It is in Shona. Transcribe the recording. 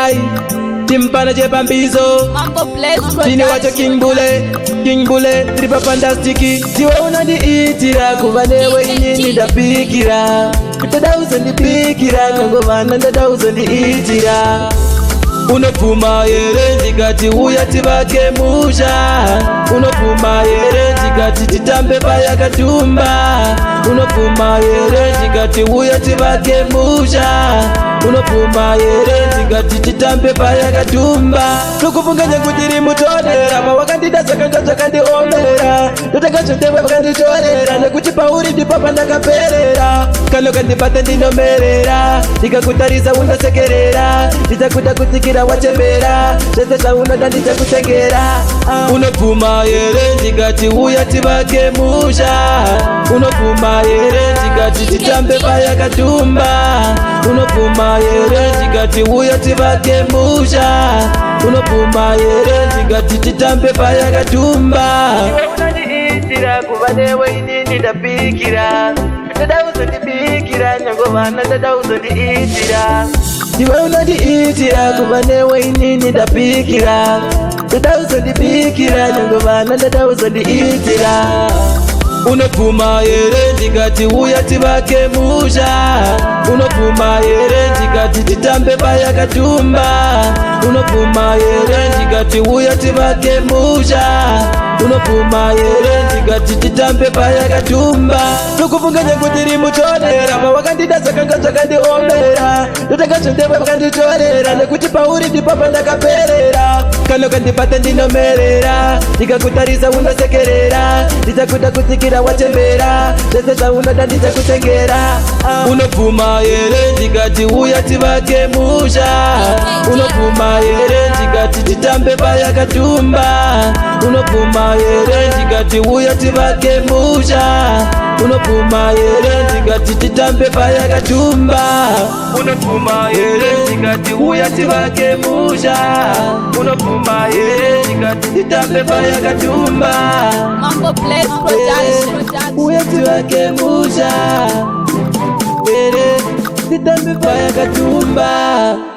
Rai timpana je pambizo chini wacho King Bule tripa fantastiki tiwe unandiitira kuva newe inini ndapikira ndada uzondipikira kangomana ndada uzondiitira unopfuma here ndikati uya tivake musha unopfuma here ndikati titambe payakatumba unopfuma here ndikati uya tivake musha unopfuma here ndikati titambe payakatumba tokuvunganya kutiri mutorera mawakandida zvakanga zvakandiomera ndotangazvondewe vakanditorera nekuti pauri ndipapa ndakaperera kano kandibata ndinomerera ndikakutarisa undasekerera ndichakuda kutikira wachembera zvese zvaunoda ndichakutengera unopfuma here ndikati uya tivake musha unopfuma here ndikati titambe payakatumba unopfuma here ndikati uya tivake musha unopfuma here ndikati titambe payakatumba unandiitira kuva newe inini ndapikira ndada uzondibikira nyangovana ndada uzondiitira iwe unandiitira kuva newe inini ndapikira ndada uzondibikira nyangovana ndada uzondiitira unopfuma here ndikati uya tivake musha unopfuma here ndikati titambe payakatumba unopfuma here ndikati uya tivake musha unopfuma here ndikati titambe payakatumba tokuvunganya kutiri mutorera mawakandida zvakanga zvakandiomera ndotangazvondewe vakanditorera nekuti pauri ndipapa ndakaperera kano kandibata ndinomerera ndikakutarisa unosekerera ndichakuda kutikira wachembera zvese zvaunoda ndichakutengera unopfuma here ndikati uya tivake musha unopfuma here ndikati titambe payakatumba unopfuma here ndikati uya tivake musha unopfuma here ndikati titambe payakatumba unopfuma here ndikati uya tivake musha unopfuma here ndikati titambe payakatumba uya tivake musha here titambe payakatumba.